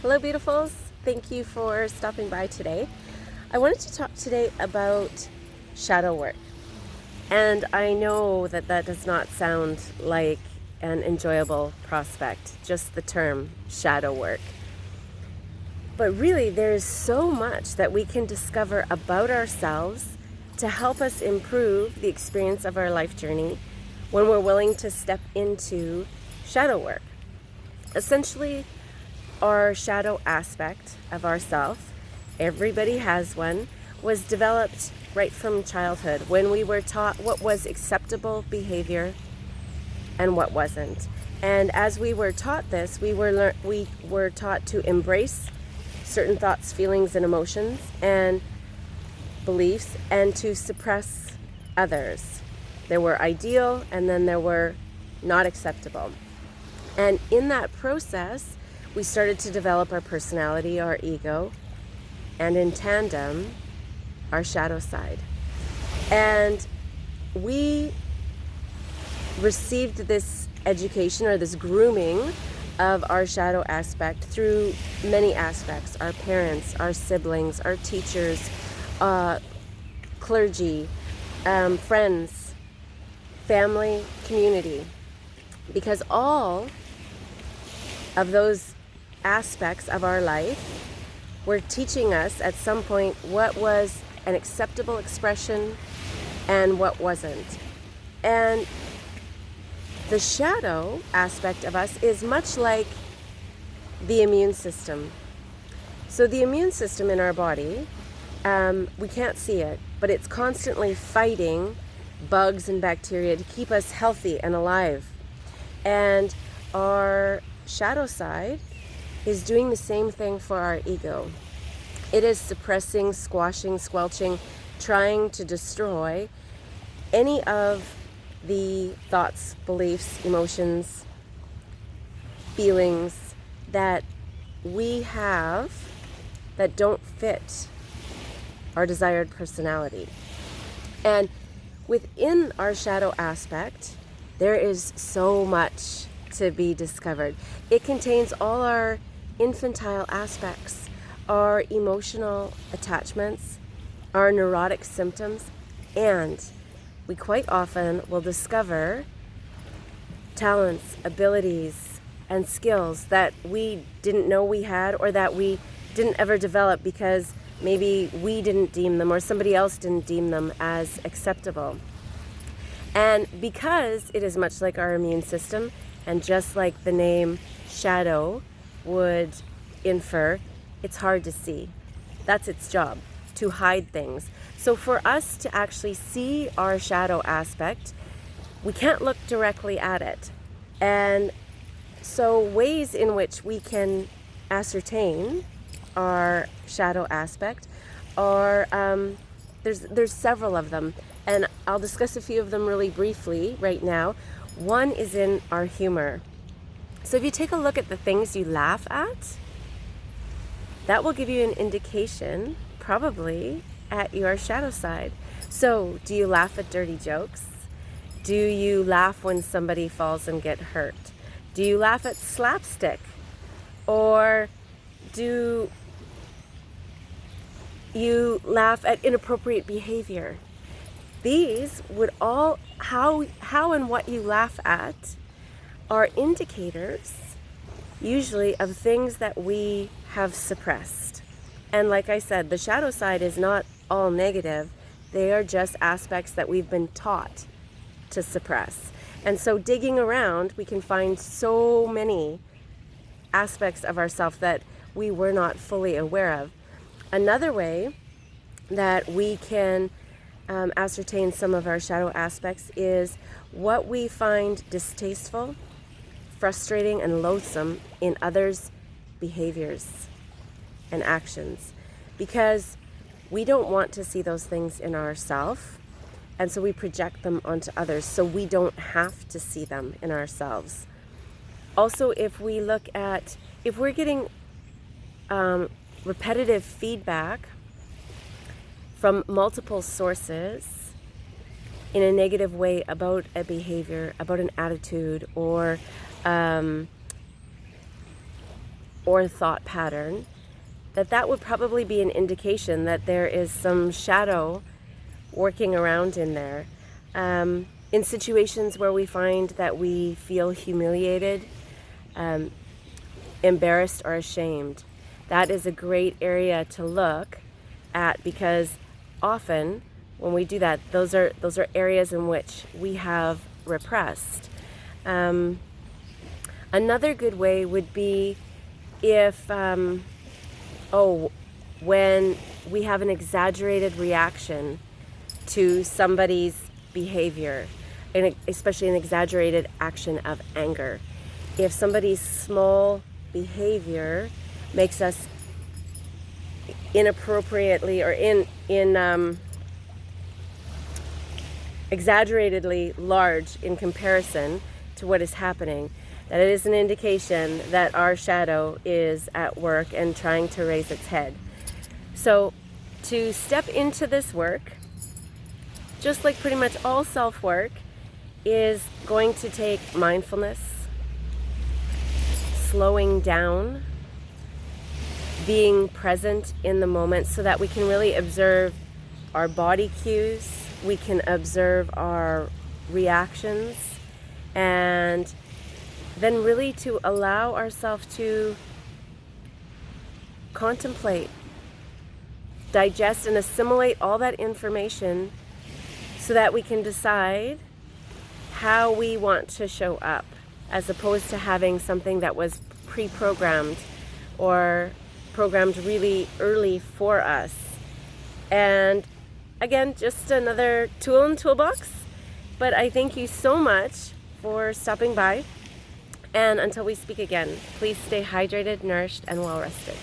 Hello, beautifuls. Thank you for stopping by today. I wanted to talk today about shadow work. And I know that that does not sound like an enjoyable prospect, just the term shadow work. But really, there's so much that we can discover about ourselves to help us improve the experience of our life journey when we're willing to step into shadow work. Essentially, our shadow aspect of ourself, everybody has one, was developed right from childhood when we were taught what was acceptable behavior and what wasn't. And as we were taught this, we were taught to embrace certain thoughts, feelings, and emotions and beliefs, and to suppress others. There were ideal, and then there were not acceptable. And in that process, we started to develop our personality, our ego, and in tandem, our shadow side. And we received this education or this grooming of our shadow aspect through many aspects: our parents, our siblings, our teachers, clergy, friends, family, community. Because all of those aspects of our life were teaching us at some point what was an acceptable expression and what wasn't. And the shadow aspect of us is much like the immune system. So the immune system in our body, we can't see it, but it's constantly fighting bugs and bacteria to keep us healthy and alive. And our shadow side is doing the same thing for our ego. It is suppressing, squashing, squelching, trying to destroy any of the thoughts, beliefs, emotions, feelings that we have that don't fit our desired personality. And within our shadow aspect, there is so much to be discovered. It contains all our infantile aspects, our emotional attachments, our neurotic symptoms, and we quite often will discover talents, abilities, and skills that we didn't know we had, or that we didn't ever develop because maybe we didn't deem them or somebody else didn't deem them as acceptable. And because it is much like our immune system, and just like the name shadow would infer, it's hard to see. That's its job, to hide things. So for us to actually see our shadow aspect, we can't look directly at it. And so ways in which we can ascertain our shadow aspect are, there's several of them. And I'll discuss a few of them really briefly right now. One is in our humor. So if you take a look at the things you laugh at, that will give you an indication, probably, at your shadow side. So, do you laugh at dirty jokes? Do you laugh when somebody falls and get hurt? Do you laugh at slapstick? Or do you laugh at inappropriate behavior? These would all, how and what you laugh at are indicators, usually, of things that we have suppressed. And like I said, the shadow side is not all negative. They are just aspects that we've been taught to suppress. And so digging around, we can find so many aspects of ourselves that we were not fully aware of. Another way that we can ascertain some of our shadow aspects is what we find distasteful, frustrating, and loathsome in others' behaviors and actions, because we don't want to see those things in ourselves, and so we project them onto others so we don't have to see them in ourselves. Also, if we're getting repetitive feedback from multiple sources in a negative way about a behavior, about an attitude, or or thought pattern, that would probably be an indication that there is some shadow working around in there. In situations where we find that we feel humiliated, embarrassed, or ashamed, that is a great area to look at, because often when we do that, those are areas in which we have repressed. Another good way would be if, when we have an exaggerated reaction to somebody's behavior, and especially an exaggerated action of anger. If somebody's small behavior makes us inappropriately or exaggeratedly large in comparison to what is happening, that it is an indication that our shadow is at work and trying to raise its head. So to step into this work, just like pretty much all self-work, is going to take mindfulness, slowing down, being present in the moment so that we can really observe our body cues, we can observe our reactions, and then really to allow ourselves to contemplate, digest, and assimilate all that information so that we can decide how we want to show up, as opposed to having something that was pre-programmed or programmed really early for us. And again, just another tool in the toolbox. But I thank you so much for stopping by. And until we speak again, please stay hydrated, nourished, and well rested.